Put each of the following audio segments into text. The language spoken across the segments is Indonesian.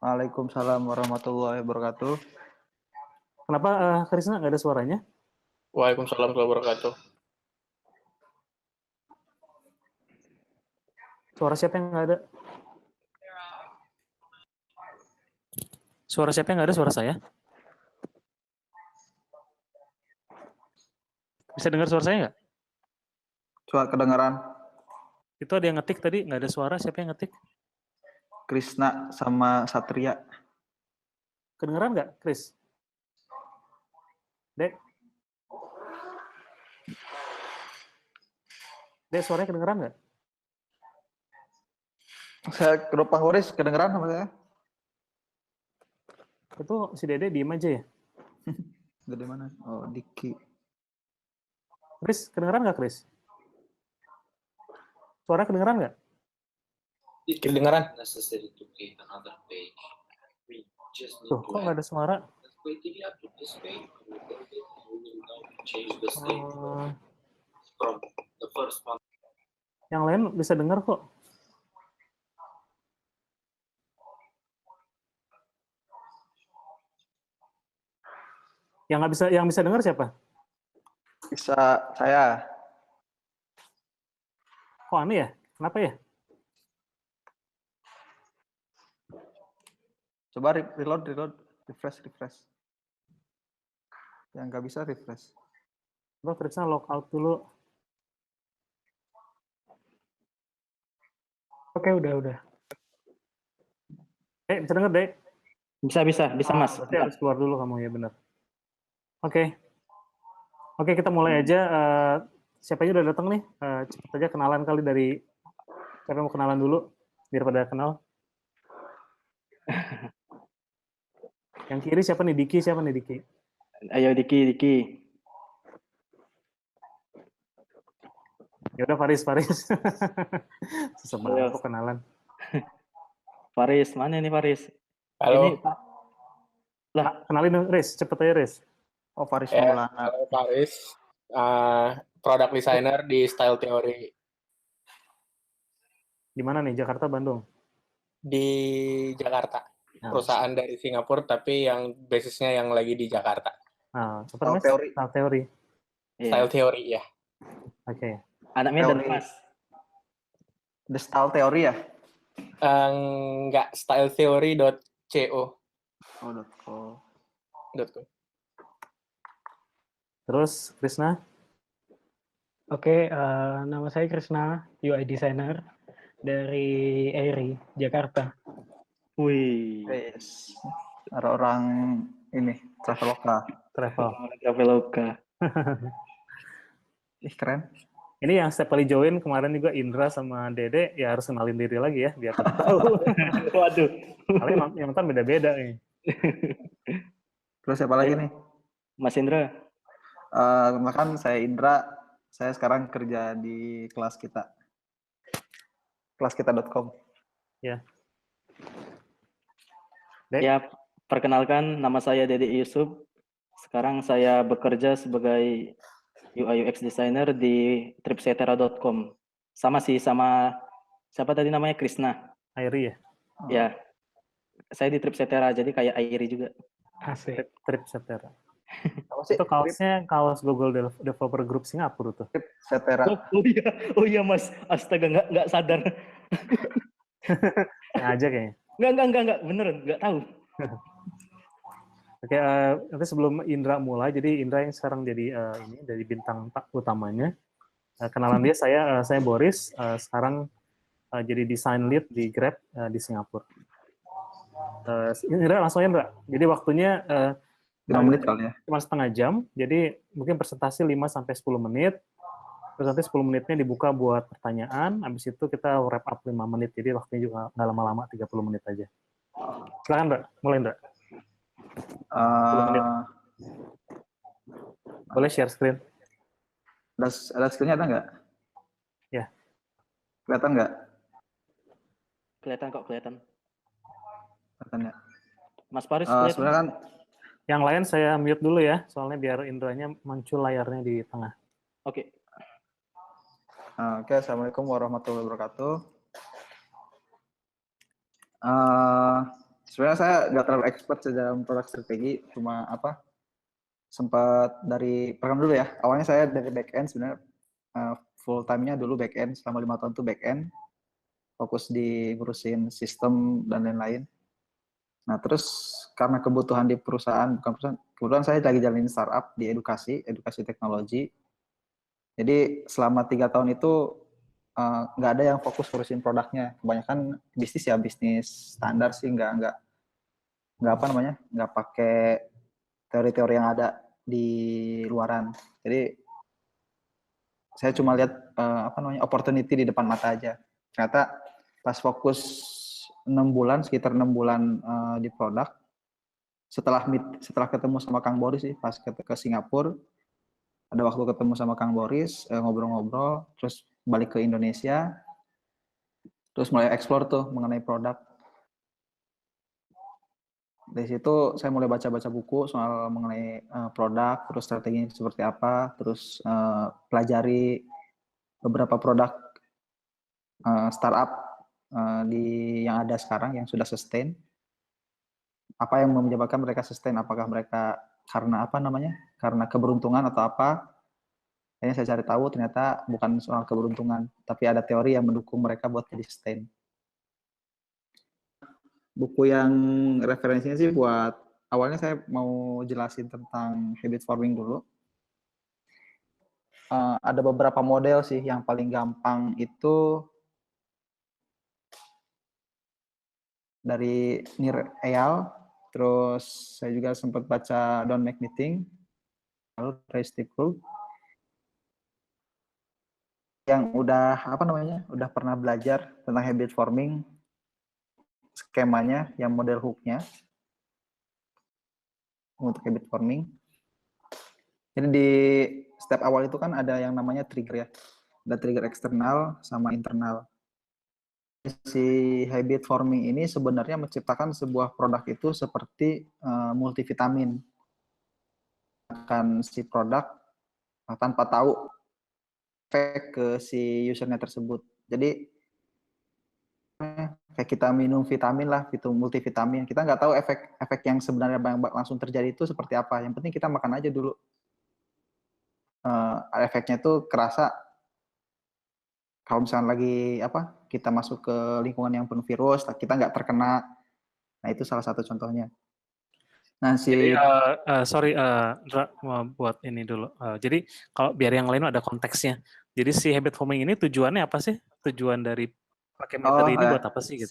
Waalaikumsalam warahmatullahi wabarakatuh. Kenapa Krisna nggak ada suaranya? Waalaikumsalam warahmatullahi wabarakatuh. Suara siapa yang nggak ada? Suara siapa yang nggak ada? Suara saya? Bisa dengar suara saya nggak? Suara kedengaran Itu ada yang ngetik tadi, nggak ada suara. Siapa yang ngetik? Krisna sama Satria. Kedengeran nggak, Kris? Dek? Dek, suaranya kedengeran nggak? Saya ke Pak Horis kedengeran sama saya? Itu si Dede diem aja ya? Dari mana? Oh, Diki. Kris, kedengeran nggak, Kris? Suara kedengeran nggak? Kedengaran? Tuh, kok nggak ada suara? Yang lain bisa dengar kok. Yang bisa dengar siapa? Bisa saya. Kok aneh ya? Kenapa ya? Coba reload, refresh. Yang nggak bisa refresh. Coba Krisna log out dulu. Oke, udah. Bisa denger, Dek? Bisa Mas. Berarti harus keluar dulu kamu, ya benar. Oke, kita mulai aja. Siapa aja udah datang nih? Cepet aja kenalan kali dari siapa yang mau kenalan dulu, biar pada kenal. Yang kiri siapa nih? Diki. Ayo Diki. Ya udah Faris. Susah banget kok kenalan. Faris, mana nih Faris? Halo. Ini lah, kenalin dong, Riz. Cepet aja, Riz. Oh, Faris Maulana. Halo Faris. Product designer di Style Theory. Di mana nih? Jakarta, Bandung? Di Jakarta. Perusahaan dari Singapura, tapi yang basisnya yang lagi di Jakarta. Style Theory. Style Theory, ya. Oke. Anaknya dan Mas. The Style Theory ya? Enggak, styletheory.co. .co. Terus, Krisna? Oke, nama saya Krisna, UI designer dari Airi, Jakarta. Wih. Yes. Orang ini, Traveloka. Ih, keren. Ini yang setiap kali join kemarin juga Indra sama Dede, ya harus kenalin diri lagi ya, biar tahu. Waduh. Kalian yang nonton beda-beda nih. Terus siapa lagi nih? Mas Indra. Makan saya Indra. Saya sekarang kerja di kelas kita. Kelaskita.com. Ya. Ya, perkenalkan nama saya Dede Yusuf. Sekarang saya bekerja sebagai UI UX designer di tripsetera.com. Sama siapa tadi namanya? Krisna. Airi ya? Ya. Saya di Tripsetera, jadi kayak Airi juga. Asik. Tripsetera. Itu kaosnya kaos Google Developer Group Singapura tuh. Tripsetera. Oh iya Mas, astaga nggak sadar. Aja kayaknya. Enggak, beneran nggak tahu. Oke, nanti sebelum Indra mulai, jadi Indra yang sekarang jadi ini dari bintang utamanya. Kenalan dia, saya Boris, sekarang jadi design lead di Grab di Singapura. Indra langsung aja, Indra. Jadi waktunya 5 menit kali ya. Cuma setengah jam, jadi mungkin presentasi 5-10 menit. Terus nanti 10 menitnya dibuka buat pertanyaan, habis itu kita wrap up 5 menit, jadi waktunya juga nggak lama-lama, 30 menit aja. Silakan, Indra. Mulai, Indra. 10 menit. Boleh share screen. Ada screen-nya ada nggak? Ya. Kelihatan nggak? Kelihatan. Kelihatan ya. Mas Faris kelihatan. Sebenarnya kan yang lain saya mute dulu ya, soalnya biar Indranya muncul layarnya di tengah. Oke. Assalamualaikum warahmatullahi wabarakatuh. Sebenarnya saya nggak terlalu expert dalam produk strategi, cuma apa sempat dari perkenal dulu ya. Awalnya saya dari back end sebenarnya, full time-nya dulu back end selama 5 tahun tuh back end, fokus di ngurusin sistem dan lain-lain. Nah terus karena kebutuhan di perusahaan, bukan perusahaan, kebetulan saya lagi jalanin startup di edukasi teknologi. Jadi selama 3 tahun itu nggak ada yang fokus ngurusin produknya. Kebanyakan bisnis ya bisnis standar sih, nggak apa namanya, nggak pakai teori-teori yang ada di luaran. Jadi saya cuma lihat apa namanya opportunity di depan mata aja. Ternyata pas fokus 6 bulan, sekitar 6 bulan di produk, setelah ketemu sama Kang Boris sih, pas ke Singapura, ada waktu ketemu sama Kang Boris, ngobrol-ngobrol, terus balik ke Indonesia, terus mulai explore tuh mengenai produk. Dari situ saya mulai baca-baca buku soal mengenai produk, terus strateginya seperti apa, terus pelajari beberapa produk startup yang ada sekarang yang sudah sustain. Apa yang menyebabkan mereka sustain? Apakah mereka karena apa namanya? Karena keberuntungan atau apa? Akhirnya saya cari tahu ternyata bukan soal keberuntungan, tapi ada teori yang mendukung mereka buat jadi sustain. Buku yang referensinya sih buat awalnya saya mau jelasin tentang habit forming dulu. Ada beberapa model sih, yang paling gampang itu dari Nir Eyal, terus saya juga sempat baca Don't Make Me Think, lalu Ray Steve yang udah apa namanya, udah pernah belajar tentang habit forming, skemanya, yang model hook-nya untuk habit forming. Jadi di step awal itu kan ada yang namanya trigger ya. Ada trigger eksternal sama internal. Si habit forming ini sebenarnya menciptakan sebuah produk itu seperti multivitamin. Akan si produk tanpa tahu efek ke si usernya tersebut. Jadi kayak kita minum vitamin lah, itu multivitamin. Kita nggak tahu efek yang sebenarnya langsung terjadi itu seperti apa. Yang penting kita makan aja dulu. Efeknya itu kerasa kalau misalnya lagi apa, kita masuk ke lingkungan yang penuh virus, kita nggak terkena. Nah itu salah satu contohnya. Nah Jadi sorry Ndra, mau buat ini dulu. Jadi kalau biar yang lain ada konteksnya. Jadi si habit forming ini tujuannya apa sih? Tujuan dari pakai metode ini buat apa sih gitu?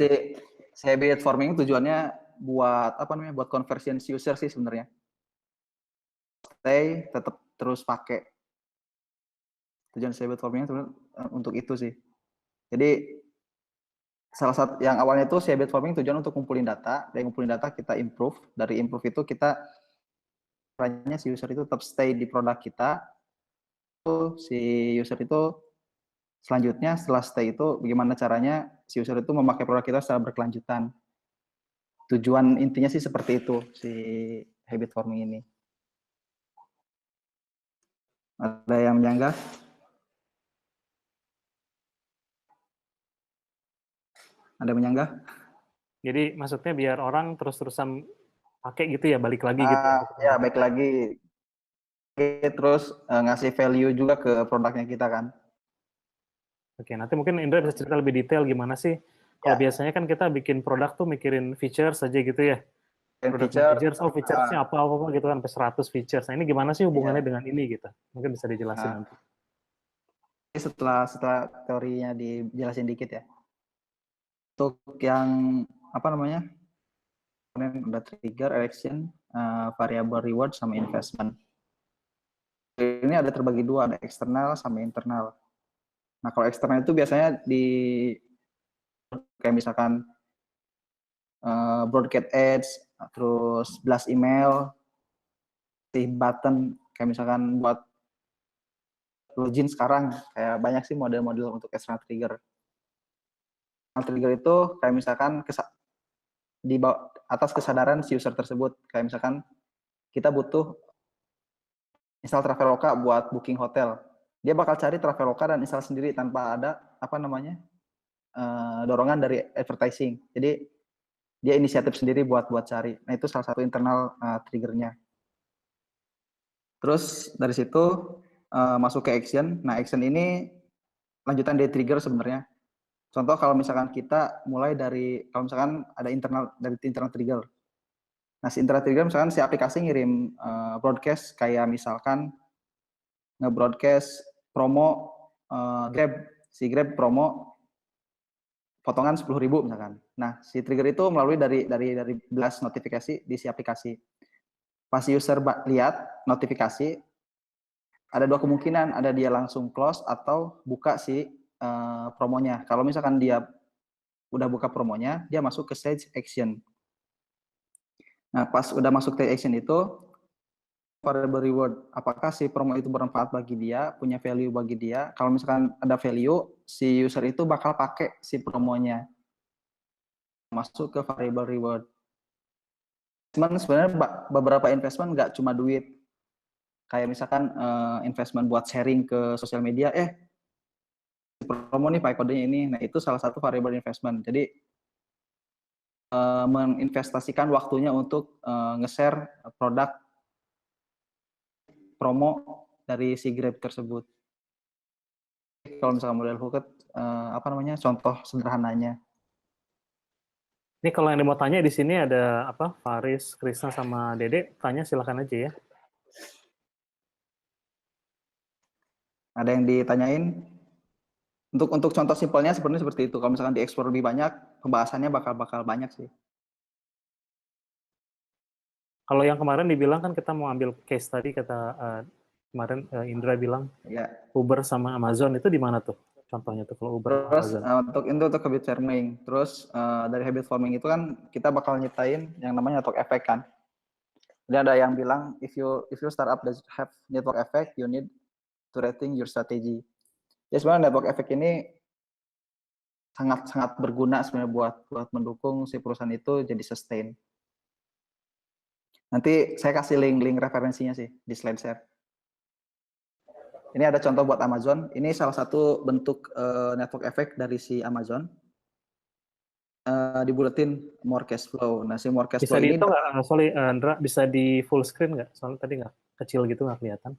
Si habit forming tujuannya buat apa namanya? Buat conversion user sih sebenarnya. Stay tetap terus pakai. Tujuan si habit forming untuk itu sih. Jadi salah satu yang awalnya itu si habit forming tujuan untuk ngumpulin data, dari ngumpulin data kita improve, dari improve itu kita caranya si user itu tetap stay di produk kita. Si user itu selanjutnya setelah stay itu bagaimana caranya si user itu memakai produk kita secara berkelanjutan. Tujuan intinya sih seperti itu si habit forming ini. Ada yang menyanggah? Ada yang menyanggah? Jadi maksudnya biar orang terus-terusan pakai gitu ya, balik lagi gitu. Ya, balik lagi. Terus ngasih value juga ke produknya kita kan. Oke, nanti mungkin Indra bisa cerita lebih detail gimana sih. Kalau biasanya kan kita bikin produk tuh mikirin features saja gitu ya. Product features, features-nya apa gitu kan, sampai 100 features. Nah ini gimana sih hubungannya dengan ini gitu? Mungkin bisa dijelasin nanti. Setelah teorinya dijelasin dikit ya. Untuk yang apa namanya? Ada trigger, action, variable reward sama investment. Ini ada terbagi dua, ada eksternal sama internal. Nah kalau eksternal itu biasanya kayak misalkan broadcast ads, terus blast email, button, kayak misalkan buat login sekarang, kayak banyak sih model-model untuk external trigger. Trigger itu kayak misalkan di atas kesadaran si user tersebut, kayak misalkan kita butuh install Traveloka buat booking hotel, dia bakal cari Traveloka dan install sendiri tanpa ada apa namanya dorongan dari advertising. Jadi dia inisiatif sendiri buat cari. Nah, itu salah satu internal triggernya. Terus dari situ masuk ke action. Nah, action ini lanjutan dari trigger sebenarnya. Contoh kalau misalkan kita mulai dari, kalau misalkan ada internal trigger. Nah, si internal trigger misalkan si aplikasi ngirim broadcast kayak misalkan nge-broadcast promo Grab, si Grab promo potongan 10.000 misalkan. Nah, si trigger itu melalui dari blast notifikasi di si aplikasi. Pas user lihat notifikasi, ada dua kemungkinan, ada dia langsung close atau buka si promonya. Kalau misalkan dia udah buka promonya, dia masuk ke stage action. Nah, pas udah masuk stage action itu, variable reward, apakah si promo itu bermanfaat bagi dia, punya value bagi dia. Kalau misalkan ada value, si user itu bakal pakai si promonya. Masuk ke variable reward. Cuman sebenarnya beberapa investment nggak cuma duit. Kayak misalkan investment buat sharing ke sosial media, promo nih pakai kodenya ini. Nah, itu salah satu variable investment. Jadi menginvestasikan waktunya untuk nge-share produk promo dari si Grab tersebut. Kalau misalkan model hooked, contoh sederhananya. Ini kalau yang mau tanya di sini ada Faris, Krisna sama Dede, tanya silakan aja ya. Ada yang ditanyain? Untuk contoh simpelnya sebenarnya seperti itu. Kalau misalkan diekspor lebih banyak, pembahasannya bakal banyak sih. Kalau yang kemarin dibilang kan kita mau ambil case tadi, kata kemarin Indra bilang ya. Uber sama Amazon, itu di mana tuh contohnya tuh kalau Uber Terus sama Amazon? untuk habit forming. Terus dari habit forming itu kan kita bakal nyiptain yang namanya network effect kan. Jadi ada yang bilang if you startup that have network effect, you need to rethink your strategy. Ya sebenarnya network effect ini sangat berguna sebenarnya buat mendukung si perusahaan itu jadi sustain. Nanti saya kasih link referensinya sih di slide share. Ini ada contoh buat Amazon. Ini salah satu bentuk network effect dari si Amazon. Dibuletin more cash flow. Nah, si more cash Bisa flow di ini itu nggak, sorry Andra, bisa di full screen nggak? Soalnya tadi nggak kecil gitu, nggak kelihatan.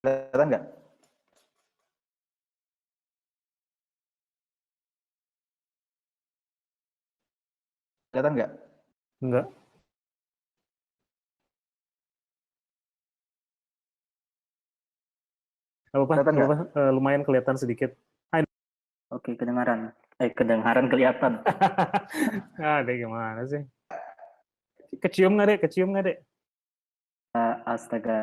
Kelihatan nggak? Kelihatan nggak? Enggak. Lumayan kelihatan sedikit. Oke, kedengaran. Kedengaran kelihatan. Ada gimana sih? Kecium nggak dek? Astaga.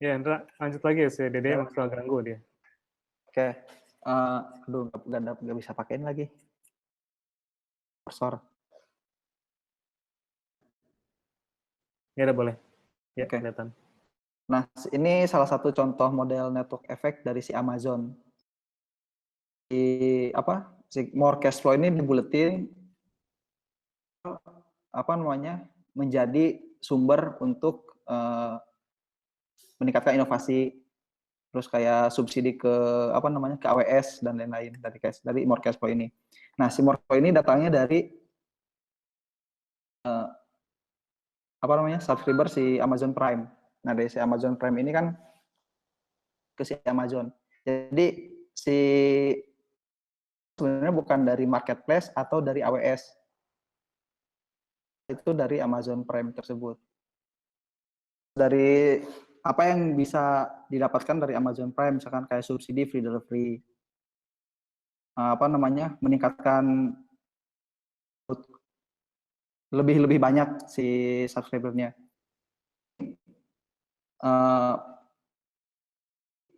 Ya, Andra, lanjut lagi ya, si Dede masalah ganggu dia. Oke. Aduh, nggak bisa pakein lagi. Kursor. Ya udah boleh. Ya, Oke. kelihatan. Nah, ini salah satu contoh model network effect dari si Amazon. Si more cash flow ini dibuletin menjadi sumber untuk meningkatkan inovasi, terus kayak subsidi ke ke AWS dan lain-lain dari more cash flow ini. Nah, si more cash flow ini datangnya dari subscriber si Amazon Prime. Nah, dari si Amazon Prime ini kan ke si Amazon. Jadi sebenarnya bukan dari marketplace atau dari AWS. Itu dari Amazon Prime tersebut. Dari apa yang bisa didapatkan dari Amazon Prime, misalkan kayak subsidi free delivery, meningkatkan lebih banyak si subscribernya.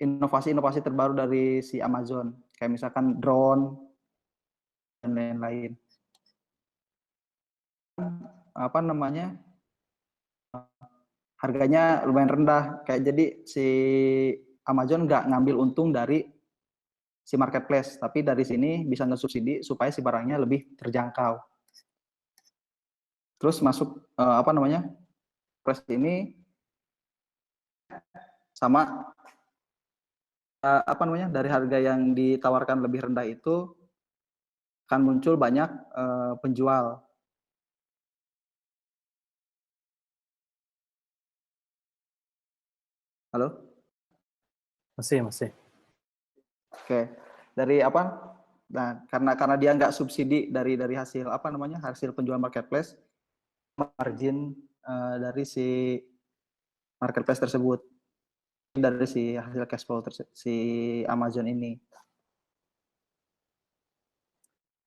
Inovasi terbaru dari si Amazon, kayak misalkan drone dan lain-lain. Harganya lumayan rendah, kayak jadi si Amazon nggak ngambil untung dari si marketplace, tapi dari sini bisa ngesubsidi supaya si barangnya lebih terjangkau. Terus masuk press ini sama apa namanya, dari harga yang ditawarkan lebih rendah itu akan muncul banyak penjual. Halo? Masih. Oke. Dari apa? Nah, karena dia nggak subsidi dari hasil apa namanya, hasil penjual marketplace, margin dari si marketplace tersebut, dari si hasil cash flow si Amazon ini.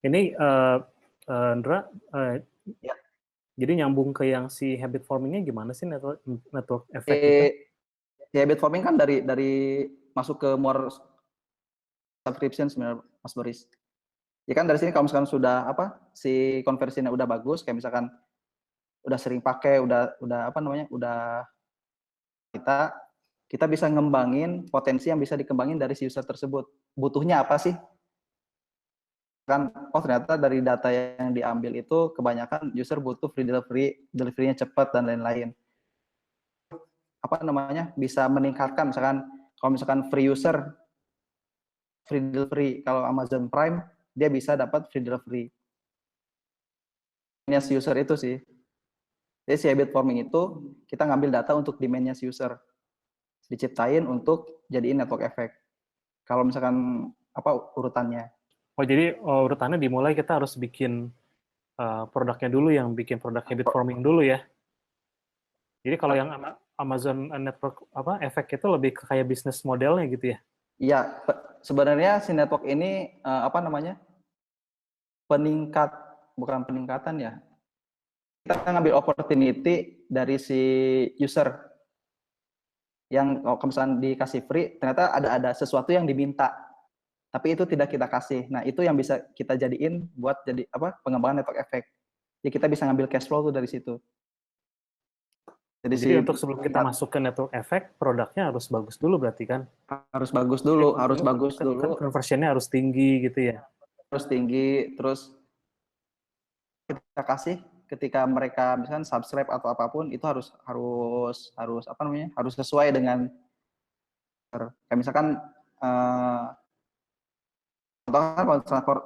Ini Ndra, Ya. jadi nyambung ke yang si habit forming-nya gimana sih network effect itu? Si habit forming kan dari masuk ke more subscription sebenarnya, Mas Boris. Ya kan dari sini kalau misalkan sudah apa, si konversinya udah bagus, kayak misalkan udah sering pakai, udah apa namanya, udah kita bisa ngembangin potensi yang bisa dikembangin dari si user tersebut. Butuhnya apa sih? Kan, oh ternyata dari data yang diambil itu kebanyakan user butuh free delivery-nya cepat dan lain-lain. Apa namanya, bisa meningkatkan, misalkan kalau misalkan free user, free delivery, kalau Amazon Prime, dia bisa dapat free delivery. Ini si user itu sih. Jadi si habit forming itu, kita ngambil data untuk demand-nya si user. Diciptain untuk jadiin network effect. Kalau misalkan apa urutannya. Oh, jadi urutannya dimulai kita harus bikin produknya dulu, yang bikin produk habit forming dulu ya. Jadi kalau yang Amazon Network efek itu lebih ke kayak bisnis modelnya gitu ya? Iya, sebenarnya si network ini apa namanya, bukan peningkatan ya. Kita ngambil opportunity dari si user yang kalau misalnya dikasih free, ternyata ada sesuatu yang diminta, tapi itu tidak kita kasih. Nah itu yang bisa kita jadiin buat jadi apa, pengembangan network effect. Jadi kita bisa ngambil cash flow tuh dari situ. Jadi untuk sebelum kita masuk ke network effect, produknya harus bagus dulu berarti kan? Harus bagus dulu, harus bagus dulu. Conversion-nya harus tinggi gitu ya? Harus tinggi, terus kita kasih ketika mereka misalkan subscribe atau apapun itu harus apa namanya, harus sesuai dengan kayak misalkan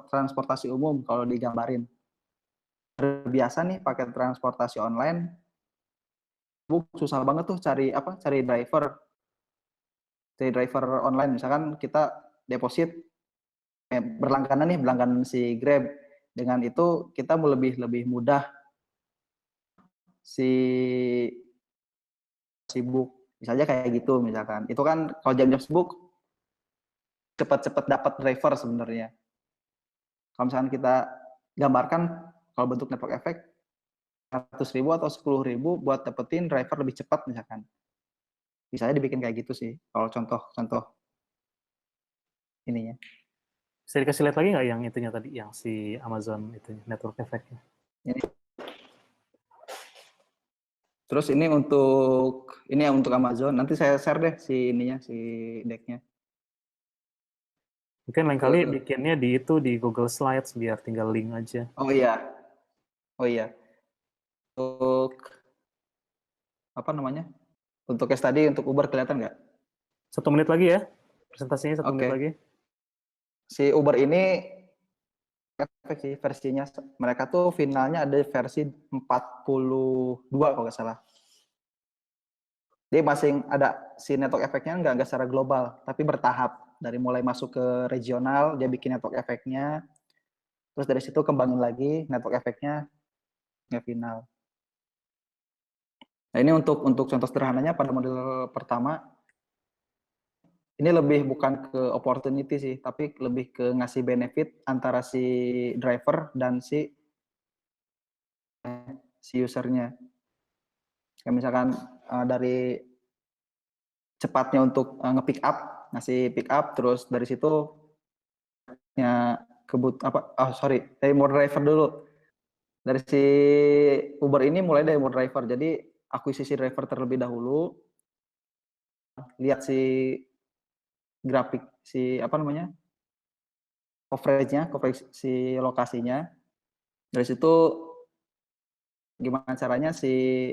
transportasi umum, kalau digambarin biasa nih pakai transportasi online, susah banget tuh cari driver online. Misalkan kita deposit berlangganan si Grab, dengan itu kita lebih mudah si sibuk, misalnya kayak gitu. Misalkan itu kan kalau jam sibuk cepat dapat driver sebenarnya. Kalau misalkan kita gambarkan, kalau bentuk network effect 100.000 atau 10.000 buat dapetin driver lebih cepat misalkan. Bisa dibikin kayak gitu sih kalau contoh ininya. Bisa dikasih lihat lagi nggak yang itunya tadi, yang si Amazon itu network effect-nya? Ini. Terus ini untuk Amazon. Nanti saya share deh si deck-nya. Mungkin lain kali bikinnya di Google Slides biar tinggal link aja. Oh iya. Untuk apa namanya? Untuk case tadi untuk Uber kelihatan nggak? 1 menit lagi ya. Presentasinya 1 menit lagi. Si Uber ini sih versinya, mereka tuh finalnya ada versi 42 kalau nggak salah. Jadi masing ada si network efeknya nggak secara global, tapi bertahap. Dari mulai masuk ke regional, dia bikin network efeknya, terus dari situ kembangin lagi network efeknya nggak final. Nah ini untuk contoh sederhananya pada model pertama, ini lebih bukan ke opportunity sih, tapi lebih ke ngasih benefit antara si driver dan si usernya. Kayak misalkan dari cepatnya untuk nge-pick up, ngasih pick up, terus dari situ dari mode driver dulu. Dari si Uber ini mulai dari mode driver, jadi akuisisi driver terlebih dahulu, lihat si grafik coverage si lokasinya. Dari situ gimana caranya si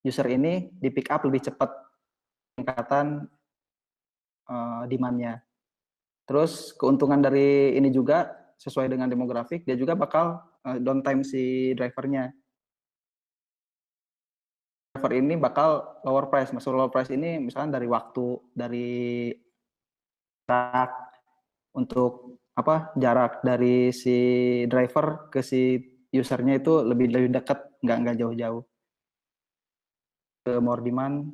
user ini di pick up lebih cepat, peningkatan demand-nya. Terus keuntungan dari ini juga sesuai dengan demografik, dia juga bakal downtime si drivernya. Driver ini bakal lower price. Maksud lower price ini misalkan dari waktu, dari jarak, untuk jarak dari si driver ke si usernya itu lebih dekat, nggak jauh-jauh. Ke more demand,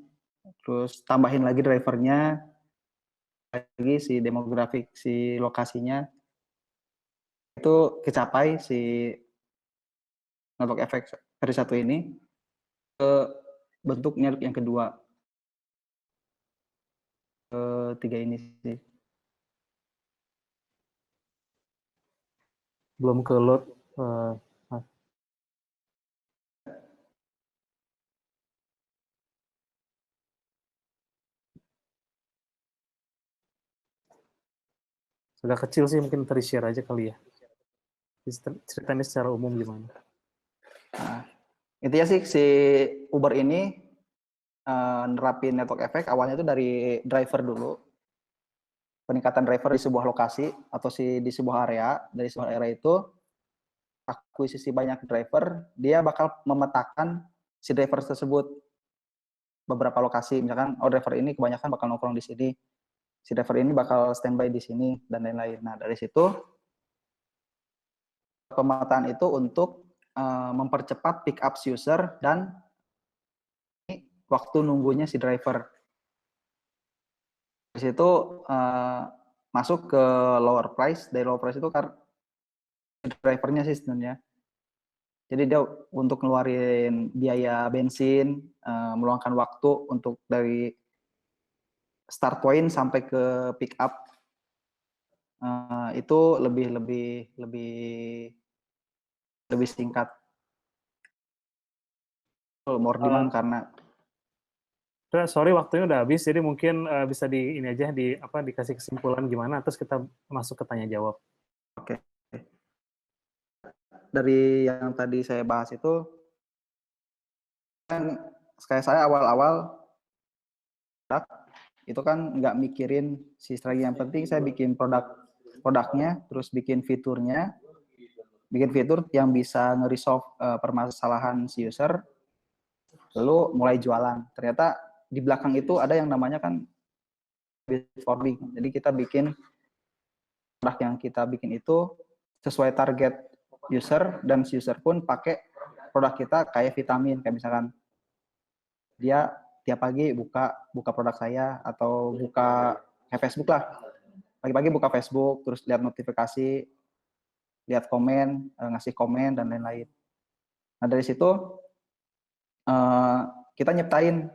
terus tambahin lagi drivernya, lagi si demografik si lokasinya itu kecapai si network effect versi 1 ini ke bentuknya yang kedua, ketiga ini sih. Belum ke load. Sudah kecil sih, mungkin share aja kali ya. Ceritanya secara umum gimana? Nah, intinya sih si Uber ini nerapin network effect awalnya itu dari driver dulu. Peningkatan driver di sebuah lokasi atau di sebuah area, dari sebuah area itu akuisisi banyak driver, dia bakal memetakan si driver tersebut beberapa lokasi. Misalkan driver ini kebanyakan bakal nongkrong di sini, si driver ini bakal standby di sini dan lain-lain. Nah, dari situ pemetaan itu untuk mempercepat pick up user dan waktu nunggunya si driver. Di situ masuk ke lower price. Dari lower price itu karena drivernya sih sebenarnya. Jadi dia untuk ngeluarin biaya bensin, meluangkan waktu untuk dari start point sampai ke pick up itu lebih singkat. More demand karena Sorry, waktunya udah habis, jadi mungkin bisa ini aja dikasih kesimpulan gimana, terus kita masuk ke tanya jawab. Oke. Dari yang tadi saya bahas itu kan kayak saya awal-awal itu kan nggak mikirin si strategi, yang penting saya bikin produknya, terus bikin fitur yang bisa nge-resolve permasalahan si user, lalu mulai jualan. Ternyata di belakang itu ada yang namanya kan forming. Jadi kita bikin produk yang kita bikin itu sesuai target user, dan si user pun pakai produk kita kayak vitamin, kayak misalkan dia tiap pagi buka produk saya atau buka Facebook lah, pagi-pagi buka Facebook, terus lihat notifikasi, lihat komen, ngasih komen dan lain-lain. Nah, dari situ kita nyiptain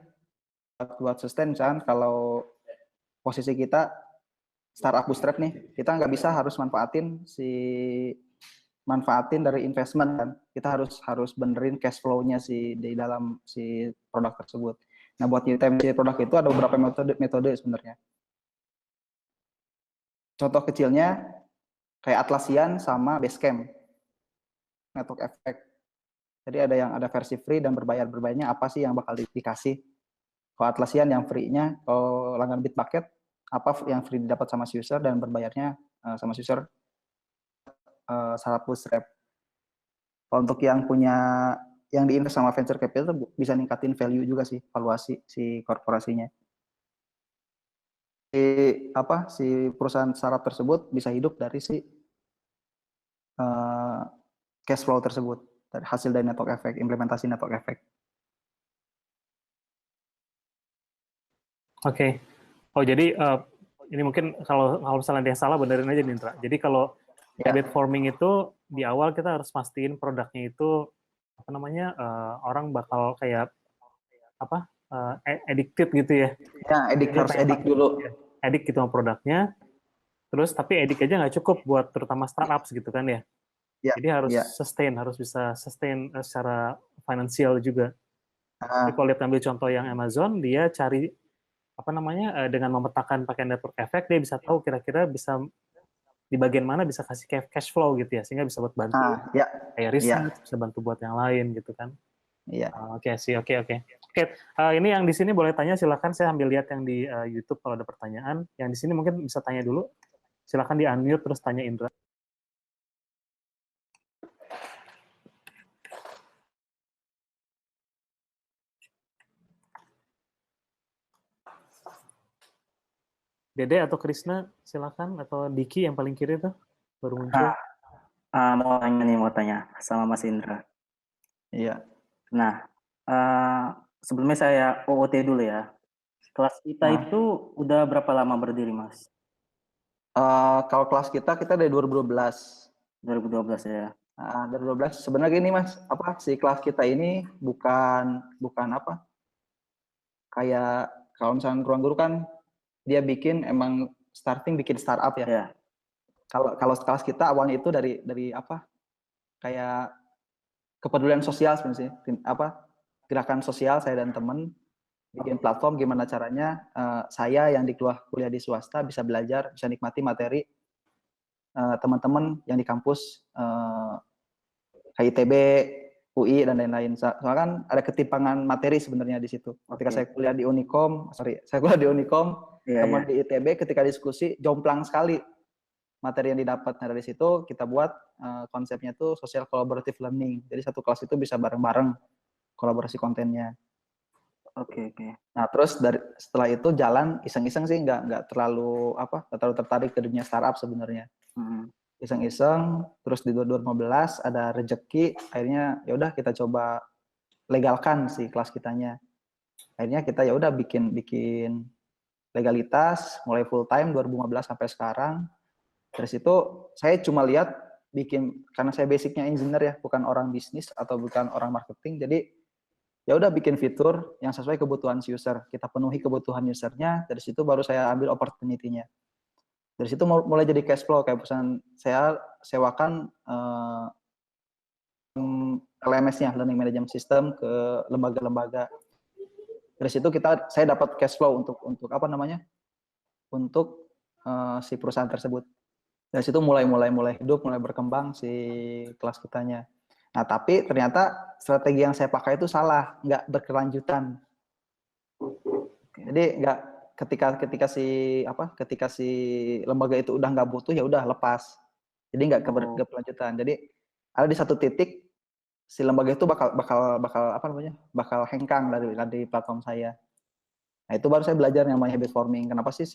buat sustain. Misalkan kalau posisi kita startup bootstrap nih, kita nggak bisa harus manfaatin dari investment kan. Kita harus benerin cash flow-nya di dalam si produk tersebut. Nah, buat nyiptain si produk itu ada beberapa metode sebenarnya. Contoh kecilnya kayak Atlassian sama Basecamp. Network effect. Jadi ada versi free dan berbayarnya apa sih yang bakal dikasih. Kalau Atlassian yang free-nya, kalau langganan Bitbucket, apa yang free didapat sama si user dan berbayarnya sama si user startup bootstrap. Kalau untuk yang diinvest sama venture capital itu bisa ningkatin value juga sih, valuasi si korporasinya. Si perusahaan startup tersebut bisa hidup dari si cash flow tersebut, dari hasil dari network effect, implementasi network effect. Oke. Oh, jadi ini mungkin kalau misalnya ada yang salah, benerin aja nih, Indra. Jadi kalau habit forming itu di awal kita harus pastiin produknya itu orang bakal kayak addicted gitu ya. Ya, harus addict dulu. Addict gitu sama produknya. Terus tapi addict aja nggak cukup buat terutama startups gitu kan ya. Jadi harus harus bisa sustain secara finansial juga. Jadi kalau lihat ambil contoh yang Amazon, dia cari dengan memetakan pakai network effect, dia bisa tahu kira-kira bisa di bagian mana bisa kasih cash flow gitu ya, sehingga bisa buat bantu kayak riset, bisa bantu buat yang lain gitu kan. Iya. Oke. Ini yang di sini boleh tanya, silakan. Saya ambil lihat yang di YouTube kalau ada pertanyaan. Yang di sini mungkin bisa tanya dulu. Silakan di unmute terus tanya Indra. Dede atau Krisna, silakan. Atau Diki yang paling kiri tuh baru muncul. Mau tanya sama Mas Indra. Iya. Nah, sebelumnya saya OOT dulu ya. Kelas kita itu udah berapa lama berdiri, Mas? Kalau kelas kita dari 2012. 2012 ya. Dari 2012. Sebenarnya gini Mas, si kelas kita ini bukan apa? Kayak kalau misalnya ruang guru kan dia bikin bikin startup ya. Yeah. Kalau kelas kita awalnya itu dari apa? Kayak kepedulian sosial sebenarnya, gerakan sosial saya dan teman bikin platform gimana caranya saya yang kuliah di swasta bisa belajar, bisa nikmati materi teman-teman yang di kampus ITB, UI dan lain-lain. Soalnya kan ada ketimpangan materi sebenarnya di situ. Ketika saya kuliah di Unicom, teman di ITB ketika diskusi jomplang sekali materi yang didapat. Nah, dari situ kita buat konsepnya itu social collaborative learning. Jadi satu kelas itu bisa bareng-bareng kolaborasi kontennya. Oke. Nah, terus setelah itu jalan iseng-iseng sih nggak terlalu tertarik ke dunia startup sebenarnya. Iseng-iseng, terus di 2015 ada rezeki, akhirnya ya udah kita coba legalkan si kelas kitanya. Akhirnya kita ya udah bikin legalitas, mulai full time 2015 sampai sekarang. Dari situ saya cuma lihat karena saya basicnya engineer ya, bukan orang bisnis atau bukan orang marketing, jadi ya udah bikin fitur yang sesuai kebutuhan user. Kita penuhi kebutuhan usernya, dari situ baru saya ambil opportunity-nya. Dari situ mulai jadi cash flow, kayak perusahaan saya sewakan LMS-nya, Learning Management System, ke lembaga-lembaga. Dari situ saya dapat cash flow untuk si perusahaan tersebut. Dari situ mulai hidup, mulai berkembang si kelas kitanya. Nah, tapi ternyata strategi yang saya pakai itu salah, nggak berkelanjutan. Jadi nggak ketika si lembaga itu udah nggak butuh, ya udah lepas. Jadi nggak berkelanjutan. Jadi ada di satu titik si lembaga itu bakal hengkang dari platform saya. Nah, itu baru saya belajar yang namanya habit forming. Kenapa sih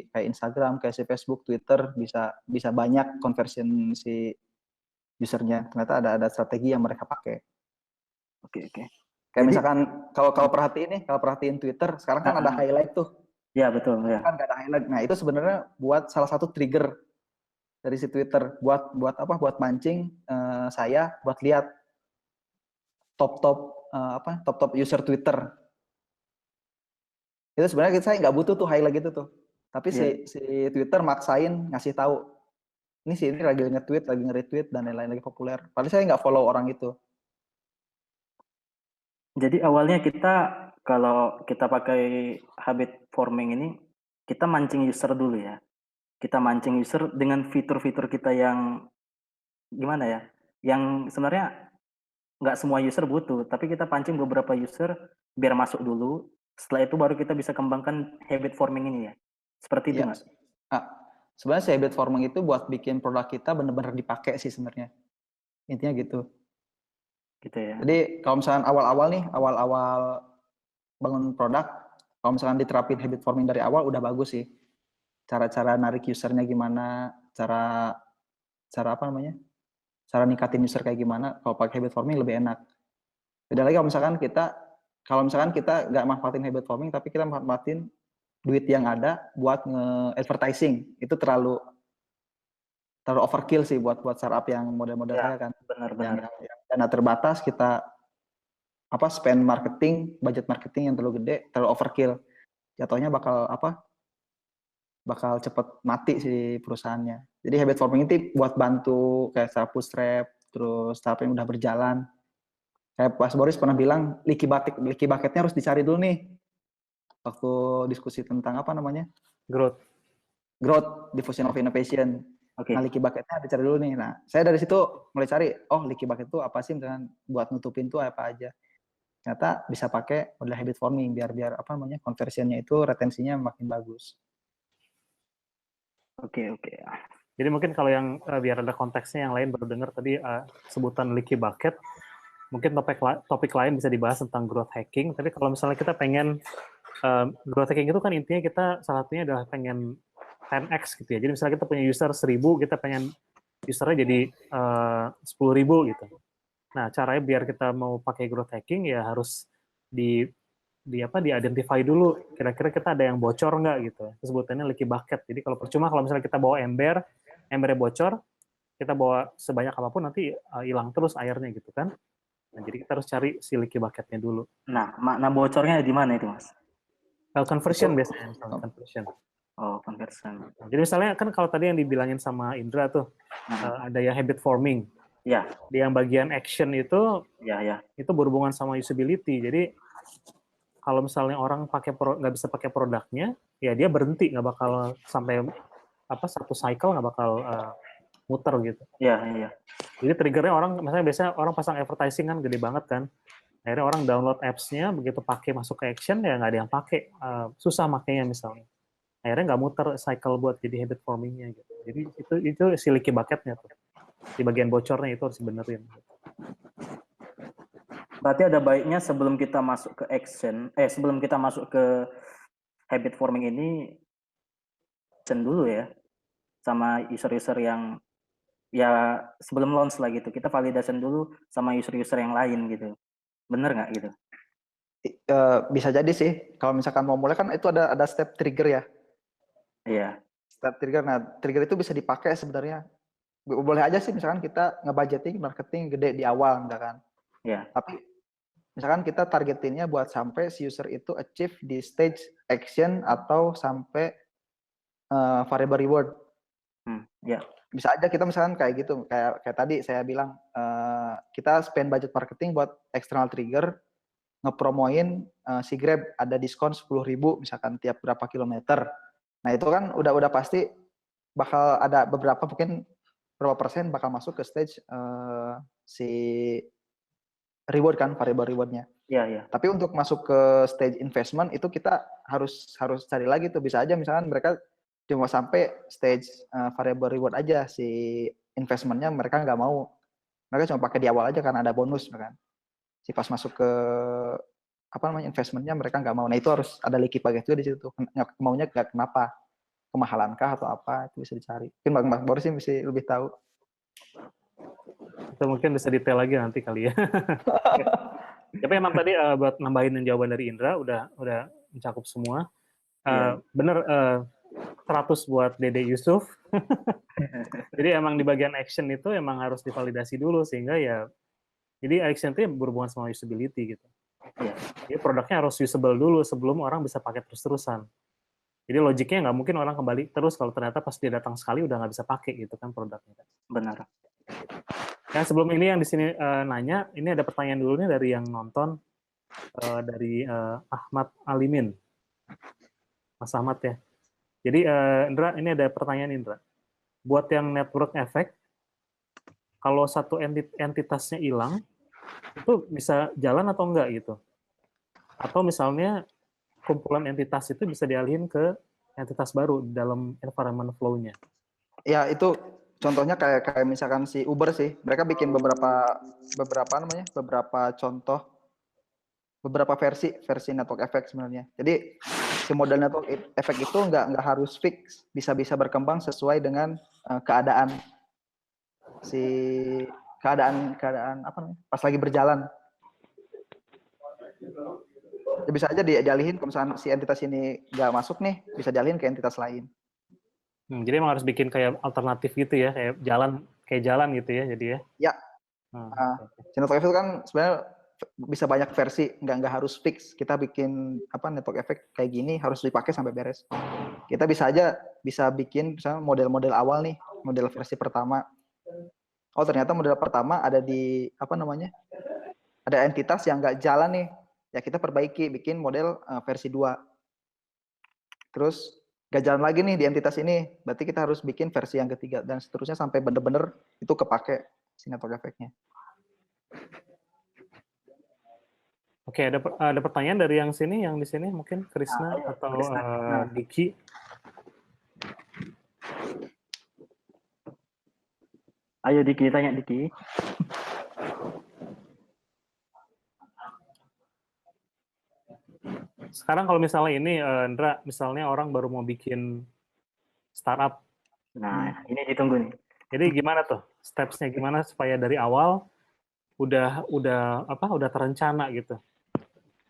kayak Instagram, kayak si Facebook, Twitter bisa banyak conversion si usernya? Ternyata ada strategi yang mereka pakai. Oke. Kayak misalkan kalau perhatiin Twitter, sekarang kan ada highlight tuh. Iya, betul ya. Kan nggak ada highlight. Nah, itu sebenarnya buat salah satu trigger dari si Twitter buat mancing saya buat lihat top user Twitter. Itu sebenarnya saya nggak butuh tuh highlight gitu tuh. Tapi si Twitter maksain ngasih tahu, ini lagi nge-tweet, lagi nge-retweet dan lain-lain, lagi populer. Padahal saya nggak follow orang itu. Jadi awalnya kalau kita pakai habit forming ini, kita mancing user dulu ya. Kita mancing user dengan fitur-fitur kita yang gimana ya? Yang sebenarnya nggak semua user butuh, tapi kita pancing beberapa user biar masuk dulu. Setelah itu baru kita bisa kembangkan habit forming ini ya. Seperti itu nggak? Sebenarnya habit forming itu buat bikin produk kita benar-benar dipakai sih sebenarnya. Intinya gitu. Gitu ya. Jadi kalau misalkan awal-awal bangun produk, kalau misalkan diterapin habit forming dari awal udah bagus sih. Cara-cara narik usernya gimana, cara ningkatin user kayak gimana. Kalau pakai habit forming lebih enak. Beda lagi kalau misalkan kita nggak manfaatin habit forming, tapi kita manfaatin duit yang ada buat nge-advertising, itu terlalu overkill sih buat startup yang model-model saya kan. Benar. Yang dana terbatas, kita spend marketing, budget marketing yang terlalu gede, terlalu overkill. Jatuhnya bakal cepet mati si perusahaannya. Jadi habit forming itu buat bantu kayak startup bootstrap, terus startup yang udah berjalan. Kayak Mas Boris pernah bilang, leaky bucket-nya harus dicari dulu nih. Waktu diskusi tentang growth, diffusion of innovation. Nah, leaky bucket-nya dicari dulu nih. Nah, saya dari situ mulai cari, leaky bucket itu apa sih, misalkan buat nutupin tuh apa aja. ternyata bisa pakai model habit forming biar apa namanya conversionnya itu retensinya makin bagus. Oke. Jadi mungkin kalau yang biar ada konteksnya yang lain baru dengar tadi sebutan leaky bucket, mungkin topik lain bisa dibahas tentang growth hacking. Tapi kalau misalnya kita pengen growth hacking itu kan intinya kita salah satunya adalah pengen 10x gitu ya. Jadi misalnya kita punya user 1000, kita pengen usernya jadi 10.000 gitu. Nah, caranya biar kita mau pakai growth hacking ya harus di identify dulu kira-kira kita ada yang bocor nggak gitu. Sebutannya leaky bucket. Jadi kalau percuma kalau misalnya kita bawa embernya bocor, kita bawa sebanyak apapun nanti hilang terus airnya gitu kan. Nah, jadi kita harus cari si leaky bucket-nya dulu. Nah, makna bocornya di mana itu, Mas? Conversion biasanya, misalnya conversion. Oh, conversion. Nah, jadi misalnya kan kalau tadi yang dibilangin sama Indra tuh, ada yang habit forming. Ya. Di yang bagian action itu, Ya. itu berhubungan sama usability. Jadi kalau misalnya orang nggak bisa pakai produknya, ya dia berhenti, nggak bakal sampai satu cycle nggak bakal muter gitu. Iya. Jadi triggernya biasanya orang pasang advertising kan gede banget kan. Akhirnya orang download apps-nya, begitu pakai masuk ke action ya nggak ada yang pakai, susah makanya misalnya. Akhirnya nggak muter cycle buat jadi habit forming-nya gitu. Jadi itu si leaky bucket-nya tuh. Di bagian bocornya itu harus dibenerin. Berarti ada baiknya sebelum kita masuk ke action, sebelum kita masuk ke habit forming ini, action dulu ya, sama user-user yang ya sebelum launch lah gitu, kita validation dulu sama user-user yang lain gitu. Bener nggak gitu? Bisa jadi sih. Kalau misalkan mau mulai kan itu ada step trigger ya. Iya. Step trigger. Nah, trigger itu bisa dipakai sebenarnya. Boleh aja sih misalkan kita ngebudgeting marketing gede di awal, misalkan. Iya. Tapi misalkan kita targetinnya buat sampai si user itu achieve di stage action atau sampai variable reward. Ya. Bisa aja kita misalkan kayak gitu, kayak tadi saya bilang kita spend budget marketing buat external trigger, ngepromoin si Grab ada diskon 10.000 misalkan tiap berapa kilometer. Nah itu kan udah pasti bakal ada mungkin berapa persen bakal masuk ke stage si reward kan, variable rewardnya. Iya. Tapi untuk masuk ke stage investment itu kita harus cari lagi tuh. Bisa aja misalkan mereka cuma sampai stage variable reward aja, si investmentnya mereka nggak mau. Mereka cuma pakai di awal aja karena ada bonus kan. Si pas masuk ke investmentnya mereka nggak mau. Nah itu harus ada leaky bucket juga di situ. Maunya nggak kenapa? Kemahalankah atau apa? Itu bisa dicari. Mungkin Bang Boris sih bisa lebih tahu. Itu mungkin bisa detail lagi nanti kali ya. Tapi emang tadi buat nambahin jawaban dari Indra udah mencakup semua. Bener 100 buat Dede Yusuf. Jadi emang di bagian action itu emang harus divalidasi dulu sehingga ya jadi action itu berhubungan sama usability gitu. Jadi produknya harus usable dulu sebelum orang bisa pakai terus-terusan. Jadi logiknya nggak mungkin orang kembali terus kalau ternyata pas dia datang sekali udah nggak bisa pakai gitu kan produknya. Benar. Nah, sebelum ini yang di sini nanya, ini ada pertanyaan dulu nih dari yang nonton, dari Ahmad Alimin. Mas Ahmad ya. Jadi Indra, ini ada pertanyaan Indra. Buat yang network effect, kalau satu entitasnya hilang, itu bisa jalan atau enggak gitu? Atau misalnya kumpulan entitas itu bisa dialihin ke entitas baru di dalam environment flow-nya? Ya itu contohnya kayak misalkan si Uber sih, mereka bikin beberapa contoh, beberapa versi network effect sebenarnya. Jadi si model network effect itu nggak harus fix, bisa berkembang sesuai dengan keadaan pas lagi berjalan. Ya, bisa aja dialihin kalau misalnya si entitas ini nggak masuk nih, bisa dialihin ke entitas lain. Jadi emang harus bikin kayak alternatif gitu ya, kayak jalan gitu ya, jadi ya. Ya. Network effect kan sebenarnya bisa banyak versi, nggak harus fix. Kita bikin network effect kayak gini harus dipakai sampai beres. Kita bisa bikin misalnya model-model awal nih, model versi pertama. Oh ternyata model pertama ada di ada entitas yang nggak jalan nih, ya kita perbaiki, bikin model versi 2. Terus nggak jalan lagi nih di entitas ini, berarti kita harus bikin versi yang ketiga dan seterusnya sampai bener-bener itu kepake si network effect-nya. Oke, ada pertanyaan dari yang di sini mungkin Krisna atau Diki. Ayo Diki, tanya Diki. Sekarang kalau misalnya ini, Ndra, misalnya orang baru mau bikin startup. Nah, ini ditunggu nih. Jadi gimana tuh steps-nya, gimana supaya dari awal udah terencana gitu.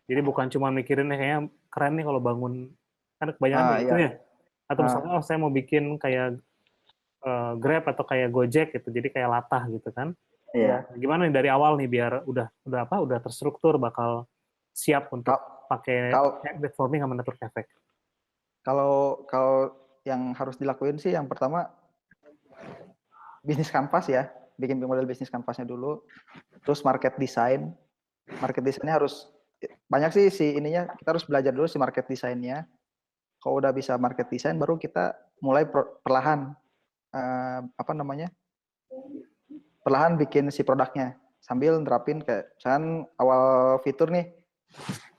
Jadi bukan cuma mikirin kayaknya keren nih kalau bangun, kan kebanyakan kayak gitu ya. Atau misalnya saya mau bikin kayak Grab atau kayak Gojek gitu, jadi kayak latah gitu kan. Iya. Gimana nih dari awal nih biar udah terstruktur, bakal siap untuk pakai platforming sama network effect. Kalau yang harus dilakuin sih yang pertama bisnis kanvas ya, bikin model bisnis kanvasnya dulu. Terus market design. Market design-nya harus banyak sih ininya, kita harus belajar dulu si market design-nya. Kalau udah bisa market design baru kita mulai perlahan perlahan bikin si produknya sambil nerapin kayak misalkan awal fitur nih,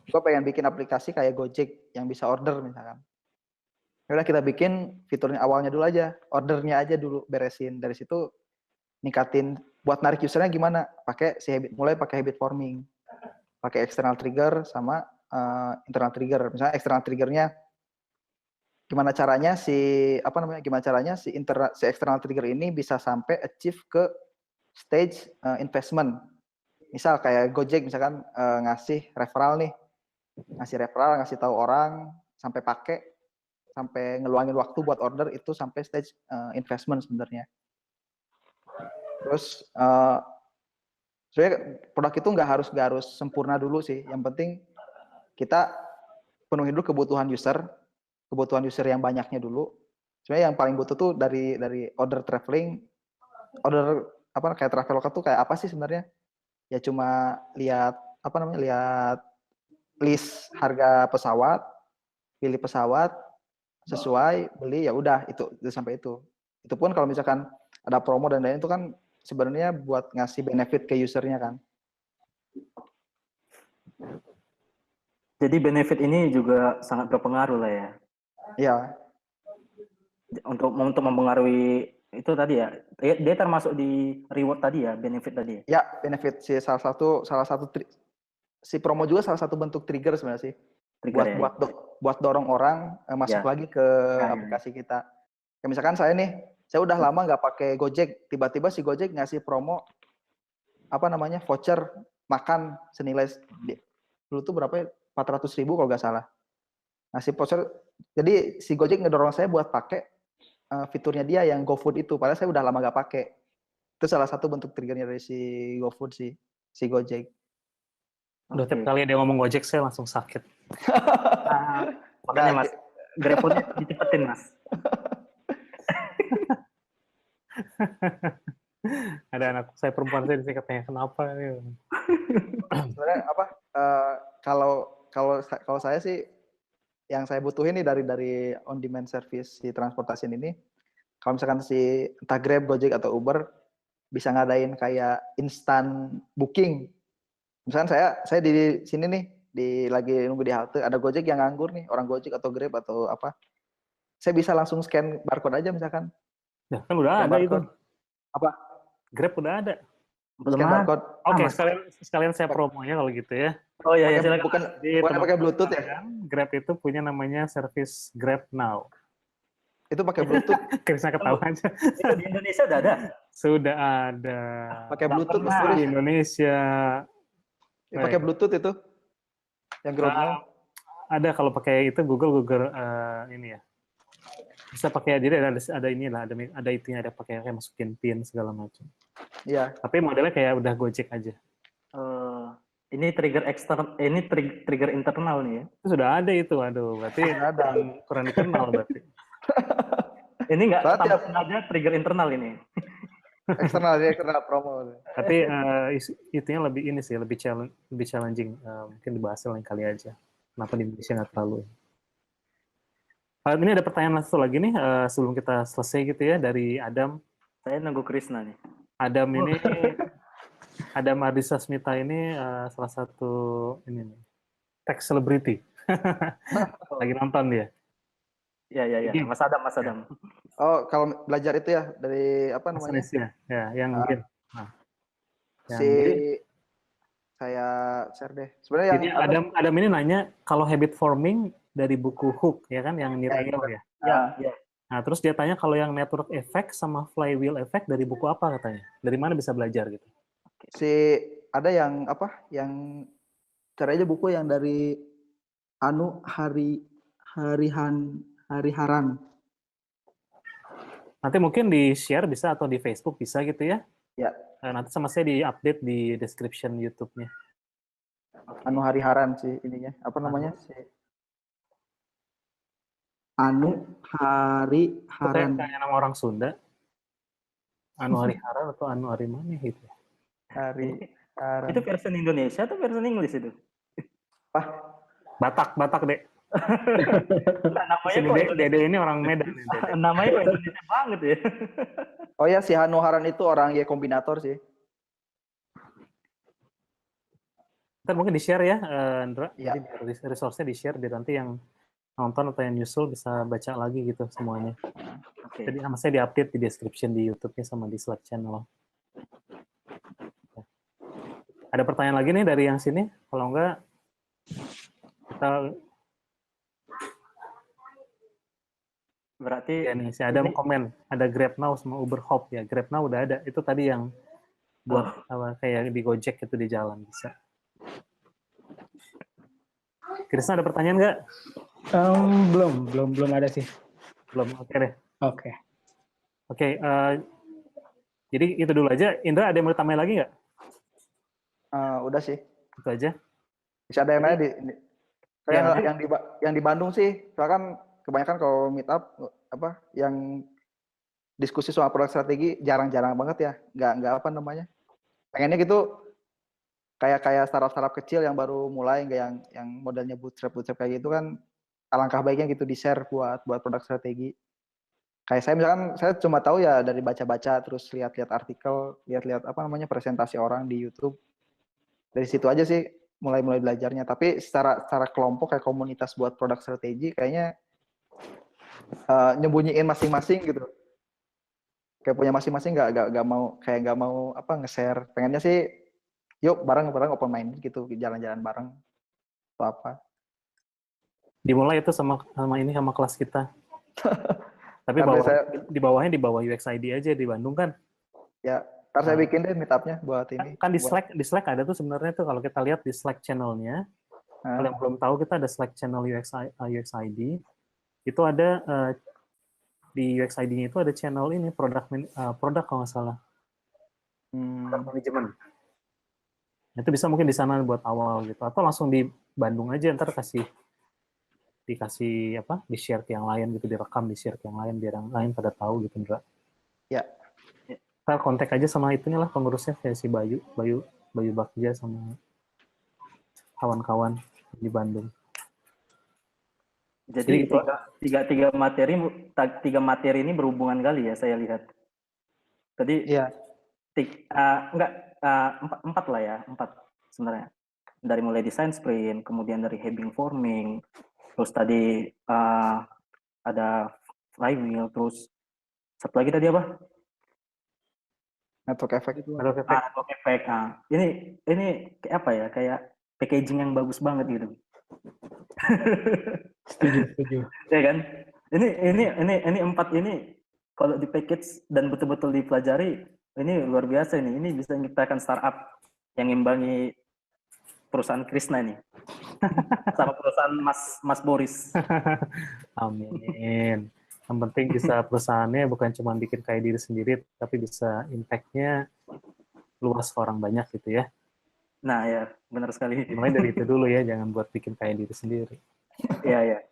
gue pengen bikin aplikasi kayak Gojek yang bisa order misalkan. Udah kita bikin fiturnya awalnya dulu aja, ordernya aja dulu beresin, dari situ ningkatin buat narik usernya gimana, mulai pakai habit forming, pakai external trigger sama internal trigger. Misalnya external triggernya gimana caranya si external trigger ini bisa sampai achieve ke stage investment. Misal kayak Gojek misalkan ngasih referral, ngasih tahu orang sampai pakai, sampai ngeluangin waktu buat order, itu sampai stage investment sebenarnya. Terus sebenarnya produk itu nggak harus sempurna dulu sih. Yang penting kita penuhi dulu kebutuhan user yang banyaknya dulu. Sebenarnya yang paling butuh tuh dari order traveling, kayak Traveloka tuh kayak apa sih sebenarnya? Ya cuma lihat list harga pesawat, pilih pesawat sesuai, beli, ya udah, itu sampai itu. Itu pun kalau misalkan ada promo dan lain itu kan sebenarnya buat ngasih benefit ke usernya kan. Jadi benefit ini juga sangat berpengaruh lah ya. Iya. Untuk mempengaruhi itu tadi ya, dia termasuk di reward tadi ya, benefit tadi ya. Ya, benefit sih salah satu si promo juga salah satu bentuk trigger sebenarnya sih. Buat dorong orang masuk lagi ke aplikasi kita. Kayak misalkan saya udah lama nggak pakai Gojek, tiba-tiba si Gojek ngasih promo voucher makan senilai dulu tuh berapa ya? 400.000 kalau nggak salah. Ngasih voucher, jadi si Gojek ngedorong saya buat pakai fiturnya dia yang GoFood itu, padahal saya udah lama nggak pakai. Itu salah satu bentuk triggernya dari si GoFood sih, si Gojek. Udah tiap kali dia ngomong Gojek saya langsung sakit. Makanya Mas, GrabFood-nya dicepetin Mas. Ada anak saya perempuan saya katanya kenapa? Sebenarnya kalau saya sih yang saya butuhin nih dari on demand service si transportasi ini, kalau misalkan si entah Grab, Gojek atau Uber bisa ngadain kayak instan booking. Misalkan saya di sini nih, lagi nunggu di halte, ada Gojek yang nganggur nih, orang Gojek atau Grab atau apa, saya bisa langsung scan barcode aja misalkan. Ya kan udah ada barcode. Itu. Apa? Grab udah ada. Belum barcode. Oke, sekalian saya promonya kalau gitu ya. Oh iya, bukan pakai Bluetooth ya. Grab itu punya namanya service Grab Now. Itu pakai Bluetooth. Krisna ketawa aja. Itu di Indonesia udah ada? Sudah ada. Pakai Bluetooth di Indonesia. Pakai Bluetooth itu. Yang Grab Now. Ada kalau pakai itu Google ini ya. Bisa pakai, jadi ada itunya, ada pakai kayak masukin pin segala macam. Iya. Tapi modelnya kayak udah Gojek aja. Ini trigger eksternal, ini trigger internal nih ya. Itu sudah ada itu, aduh, berarti kurang dikenal berarti. Ini nggak sengaja trigger internal ini. Eksternal promo. Tapi itunya lebih challenging, mungkin dibahas lain kali aja. Kenapa di Indonesia nggak terlalu? Ini ada pertanyaan satu lagi nih sebelum kita selesai gitu ya, dari Adam. Saya nunggu Krisna nih. Adam ini Ada Mardisa Smita ini salah satu ini nih, tech celebrity. Lagi nonton dia. Ya. Jadi, Mas Adam, Mas Adam. Oh, kalau belajar itu ya dari apa Mas namanya? Anesya, ya, yang game. Nah, yang Si jadi, saya share deh. Sebenarnya yang jadi Adam ini nanya kalau habit forming dari buku Hook, ya kan, yang Nir Eyal ya. Ya. Nah, terus dia tanya kalau yang network effect sama flywheel effect dari buku apa katanya? Dari mana bisa belajar gitu? si ada yang apa? Yang caranya buku yang dari Anu Hariharan. Nanti mungkin di-share bisa atau di Facebook bisa gitu ya. Ya. Nanti sama saya di-update di description YouTube-nya. Anu Hariharan sih ininya. Apa namanya? Si Anu Hariharan. Kayak nama orang Sunda. Anu Hariharan atau Anu Harimana gitu. Hariharan. Itu versi Indonesia atau versi Inggris itu? Batak deh. Nah, namanya kok Dede ini orang Medan. namanya kok Indonesia banget ya. Oh ya, si Anu Haran itu orang Y Kombinator sih. Ntar mungkin di-share ya, Andra. Ya. Jadi resource-nya di-share, biar nanti yang nonton atau yang nyusul bisa baca lagi gitu semuanya. Oke. Jadi sama saya di-update di description di YouTube-nya sama di Slack channel. Ada pertanyaan lagi nih dari yang sini? Kalau enggak, kita... Berarti Ya nih, si Adam komen, ada Grab Now sama Uber Hop ya. Grab Now udah ada, itu tadi yang buat kayak di Gojek itu di jalan bisa. Krisna ada pertanyaan nggak? Belum ada sih. Belum, oke deh. Oke. Oke, jadi itu dulu aja. Indra, ada yang mau ditambahin lagi nggak? Udah sih. Itu aja. Bisa ada yang nanya yang di Bandung sih. Soalnya kan kebanyakan kalau meet up apa yang diskusi soal produk strategi jarang-jarang banget ya. Nggak apa namanya. Pengennya gitu kayak startup kecil yang baru mulai, nggak yang modelnya bootstrap kayak gitu kan, alangkah baiknya gitu di-share buat produk strategi. Kayak saya misalkan saya cuma tahu ya dari baca-baca, terus lihat-lihat artikel, lihat-lihat apa namanya presentasi orang di YouTube. Dari situ aja sih mulai belajarnya. Tapi secara kelompok kayak komunitas buat produk strategi kayaknya nyembunyiin masing-masing gitu. Kayak punya masing-masing nggak mau apa nge-share. Pengennya sih yuk bareng-bareng open mind gitu, jalan-jalan bareng atau apa. Dimulai itu sama kelas kita. Tapi di bawahnya di bawah UXID aja di Bandung kan. Ya, ntar saya bikin deh meetupnya buat ini. Kan di Slack ada tuh sebenarnya tuh kalau kita lihat di Slack channel-nya. Kalau yang belum tahu kita ada Slack channel UXID. Itu ada di UXID-nya itu ada channel ini produk kalau nggak salah. Product management. Itu bisa mungkin di sana buat awal gitu, atau langsung di Bandung aja, ntar dikasih apa, di share ke yang lain gitu, direkam di share ke yang lain biar yang lain pada tahu gitu, Ndra. Ya. Ntar kontak aja sama itunya lah pengurusnya kayak si Bayu Bagja sama kawan-kawan di Bandung. Jadi tiga materi ini berhubungan kali ya saya lihat. Tadi ya. Empat lah ya, sebenarnya. Dari mulai desain sprint, kemudian dari habit forming, terus tadi ada flywheel, terus satu lagi tadi apa? Network effect itu. Network effect. Ini kayak apa ya? Kayak packaging yang bagus banget gitu. Setuju. Ya kan? Ini empat ini kalau di package dan betul-betul dipelajari, ini luar biasa ini. Ini bisa menciptakan startup yang imbangi perusahaan Krisna nih. Sama perusahaan Mas Boris. Amin. Yang penting bisa perusahaannya bukan cuma bikin kayak diri sendiri, tapi bisa impact-nya luas ke orang banyak gitu ya. Nah ya, benar sekali. Mulai dari itu dulu ya, jangan buat bikin kayak diri sendiri. Iya.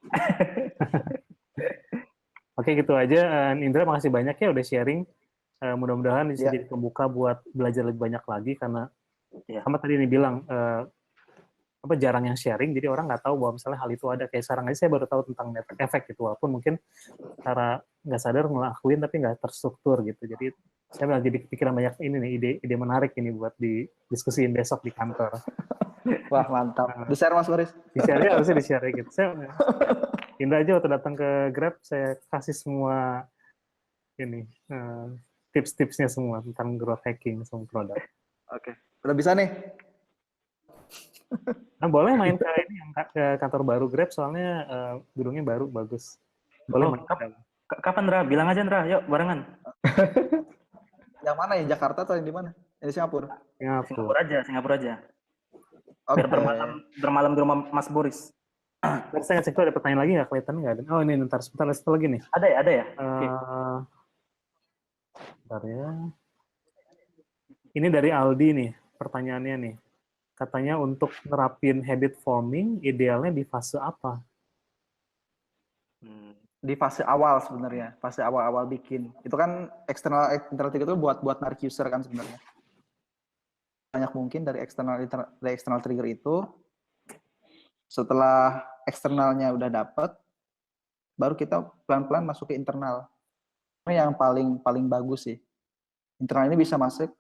Oke, gitu aja. Indra, makasih banyak ya udah sharing. Mudah-mudahan bisa jadi pembuka buat belajar lebih banyak lagi, karena sama tadi ini bilang, jarang yang sharing, jadi orang nggak tahu bahwa misalnya hal itu ada. Kayak sekarang aja saya baru tahu tentang network effect gitu, walaupun mungkin cara nggak sadar ngelakuin tapi nggak terstruktur gitu. Jadi Saya malah jadi kepikiran banyak ini nih, ide menarik ini buat didiskusiin besok di kantor. Wah, mantap. Di-share Mas Boris. Di-share ya, harusnya di-share gitu. Indra aja waktu datang ke Grab, saya kasih semua ini tips-tipsnya semua tentang growth hacking semua produk. Oke. Udah bisa nih. Nah, boleh main ke ini yang ke kantor baru Grab, soalnya gedungnya baru, bagus. Boleh main. Kapan, Ndra? Bilang aja, Ndra. Yuk, barengan. Yang mana ya? Jakarta atau yang di mana? Yang di Singapura? Singapura aja. Oke. Biar bermalam di rumah Mas Boris. Tadi saya ngecek tuh ada pertanyaan lagi nggak? Kelihatan nggak ada? Oh, ini ntar sebentar lagi nih. Ada ya? Oke. Bentar ya. Ini dari Aldi nih, pertanyaannya nih. Katanya untuk nerapin habit forming, idealnya di fase apa? Di fase awal sebenarnya, fase awal-awal bikin. Itu kan internal trigger itu buat narik user kan sebenarnya. Banyak mungkin dari external trigger itu. Setelah eksternalnya udah dapet, baru kita pelan-pelan masuk ke internal. Ini yang paling bagus sih. Internal ini bisa masuk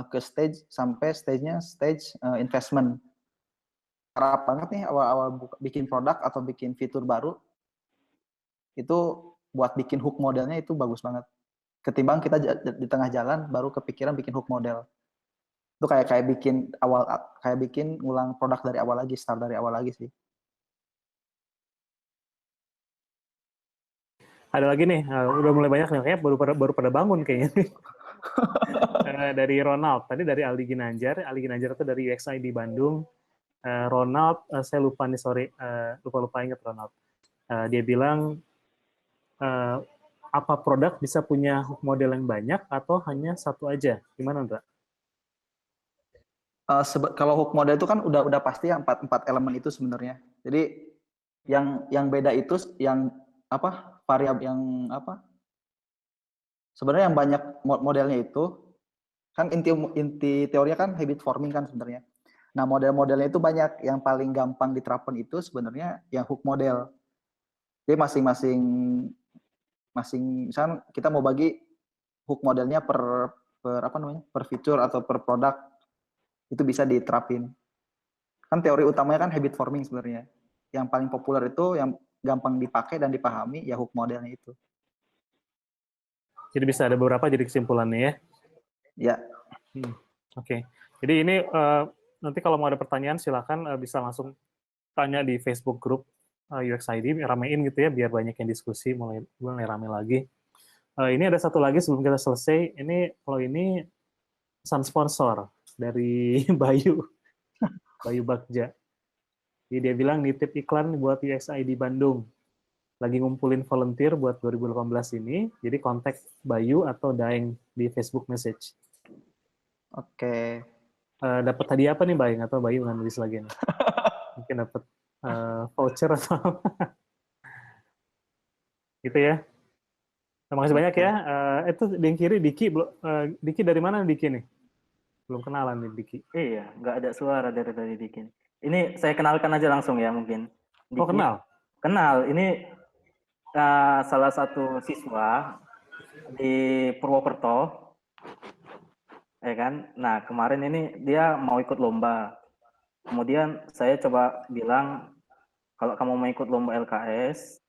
ke stage sampai stage investment. Harap banget nih awal-awal bikin produk atau bikin fitur baru, itu buat bikin hook modelnya itu bagus banget. Ketimbang kita di tengah jalan baru kepikiran bikin hook model. Itu kayak bikin ngulang produk dari awal lagi, start dari awal lagi sih. Ada lagi nih, udah mulai banyak nih, kayak baru pada bangun kayaknya. Dari Ronald, tadi dari Aldi Ginanjar itu dari UXID Bandung. Ronald, saya lupa nih, sorry, lupa ingat Ronald. Dia bilang, apa produk bisa punya hook model yang banyak atau hanya satu aja? Gimana, Ndra? Kalau hook model itu kan udah pasti ya empat elemen itu sebenarnya. Jadi yang beda itu yang apa variabel yang apa? Sebenarnya yang banyak modelnya itu kan inti teorinya kan habit forming kan sebenarnya. Nah, model-modelnya itu banyak. Yang paling gampang diterapkan itu sebenarnya yang hook model. Jadi masing-masing misalnya kita mau bagi hook modelnya per fitur atau per produk, itu bisa diterapin. Kan teori utamanya kan habit forming sebenarnya. Yang paling populer itu yang gampang dipakai dan dipahami ya hook modelnya itu. Jadi bisa ada beberapa jadi kesimpulannya ya? Ya. Oke. Jadi ini nanti kalau mau ada pertanyaan silakan bisa langsung tanya di Facebook group UXID, ramein gitu ya biar banyak yang diskusi, mulai rame lagi. Ini ada satu lagi sebelum kita selesai. Ini kalau ini pesan sponsor dari Bayu Bagja. Jadi dia bilang nitip iklan buat UXID Bandung. Lagi ngumpulin volunteer buat 2018 ini, jadi kontak Bayu atau Daeng di Facebook message. Oke. Dapat hadiah apa nih Bayu? Atau Bayu nggak nulis lagi nih? Mungkin dapat voucher atau gitu ya. Terima kasih banyak ya. Itu di yang kiri Diki dari mana Diki nih? Belum kenalan nih Diki. Iya, nggak ada suara dari tadi Diki. Ini saya kenalkan aja langsung ya mungkin. Diki, kenal? Kenal. Ini salah satu siswa di Purwokerto. Ya kan? Nah, kemarin ini dia mau ikut lomba. Kemudian saya coba bilang, kalau kamu mau ikut lomba LKS,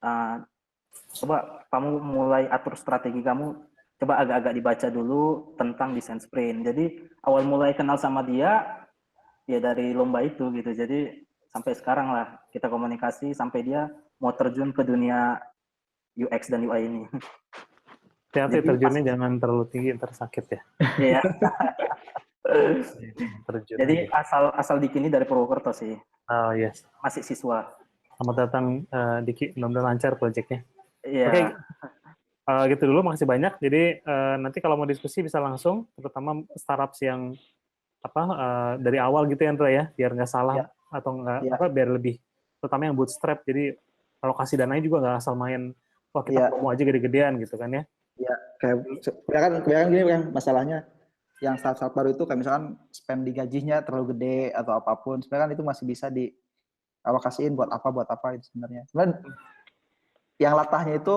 coba kamu mulai atur strategi kamu, coba agak-agak dibaca dulu tentang desain sprint. Jadi awal mulai kenal sama dia, ya dari lomba itu gitu. Jadi sampai sekarang lah kita komunikasi sampai dia mau terjun ke dunia UX dan UI ini. Hati-hati terjunnya jangan terlalu tinggi, ntar sakit ya. Iya. Jadi asal Diki ini dari Purwokerto sih. Oh yes. Masih siswa. Selamat datang Diki, mudah-mudahan lancar proyeknya. Iya. Oke, gitu dulu. Makasih banyak. Jadi nanti kalau mau diskusi bisa langsung, terutama startups yang dari awal gitu ya, Andra ya, biar nggak salah atau nggak biar lebih, terutama yang bootstrap. Jadi alokasi dananya juga nggak asal main, wah kita promo aja gede-gedean gitu kan ya. Iya, kayak gini kan masalahnya. Yang startup baru itu kayak misalkan spend di gajinya terlalu gede atau apapun, sebenarnya kan itu masih bisa dialokasiin buat apa itu sebenarnya. Sebenarnya yang latahnya itu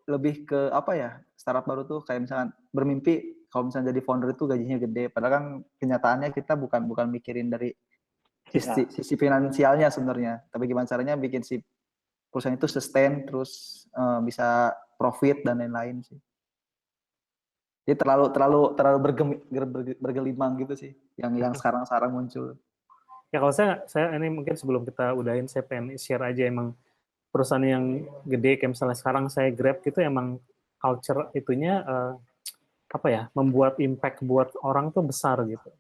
lebih ke apa ya, startup baru tuh kayak misalkan bermimpi kalau misalnya jadi founder itu gajinya gede, padahal kan kenyataannya kita bukan mikirin dari sisi finansialnya sebenarnya, tapi gimana caranya bikin si perusahaan itu sustain terus bisa profit dan lain-lain sih. Jadi terlalu bergelimang gitu sih yang sekarang muncul. Ya kalau saya ini mungkin sebelum kita udahin, saya pengen share aja, emang perusahaan yang gede kayak misalnya sekarang saya Grab gitu, emang culture itunya apa ya, membuat impact buat orang tuh besar gitu.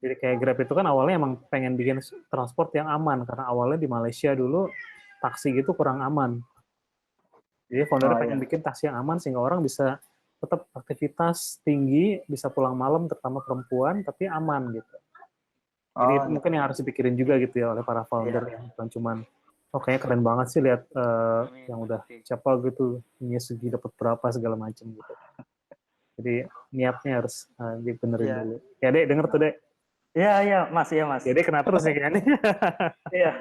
Jadi kayak Grab itu kan awalnya emang pengen bikin transport yang aman, karena awalnya di Malaysia dulu taksi gitu kurang aman. Jadi foundernya pengen bikin taksi yang aman sehingga orang bisa tetap aktivitas tinggi, bisa pulang malam, terutama perempuan, tapi aman gitu. Jadi itu mungkin yang harus dipikirin juga gitu ya oleh para founder, yang bukan cuman kayaknya keren banget sih lihat yang udah siapa gitu, punya segi dapat berapa segala macam gitu. Jadi niatnya harus dibenerin dulu. Ya Dek, denger tuh Dek. Iya Mas, iya Mas. Jadi kena terus ya kayaknya. Iya.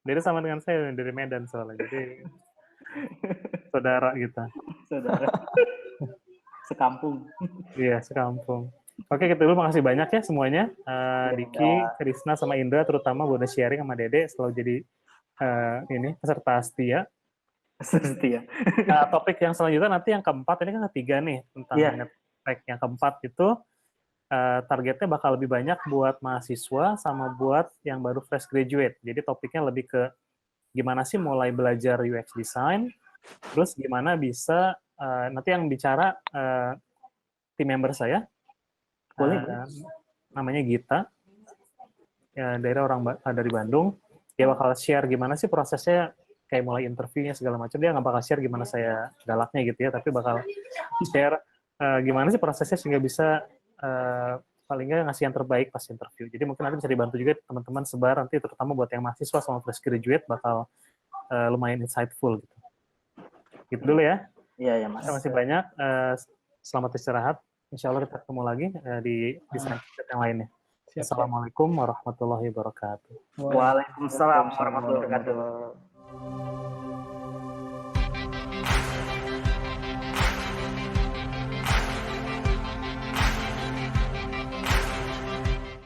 Jadi sama dengan saya dari Medan soalnya. Jadi saudara kita. Saudara. Sekampung. Iya, sekampung. Oke, gitu dulu. Makasih banyak ya semuanya. Diki, Krisna, sama Indra terutama udah sharing sama Dede selalu jadi peserta setia. Nah, topik yang selanjutnya nanti yang keempat, ini kan ketiga nih tentang topik yang keempat itu targetnya bakal lebih banyak buat mahasiswa sama buat yang baru fresh graduate. Jadi topiknya lebih ke gimana sih mulai belajar UX design, terus gimana bisa nanti yang bicara tim member saya, namanya Gita, dari dari Bandung. Dia bakal share gimana sih prosesnya, kayak mulai interviewnya segala macam. Dia nggak bakal share gimana saya galaknya gitu ya, tapi bakal share gimana sih prosesnya sehingga bisa paling nggak ngasih yang terbaik pas interview. Jadi mungkin nanti bisa dibantu juga teman-teman sebar nanti, terutama buat yang mahasiswa sama fresh graduate bakal lumayan insightful gitu. Gitu dulu ya. Iya Mas. Terima kasih banyak. Selamat istirahat. Insya Allah kita ketemu lagi di desain yang lainnya. Assalamualaikum warahmatullahi wabarakatuh. Waalaikumsalam warahmatullahi wabarakatuh.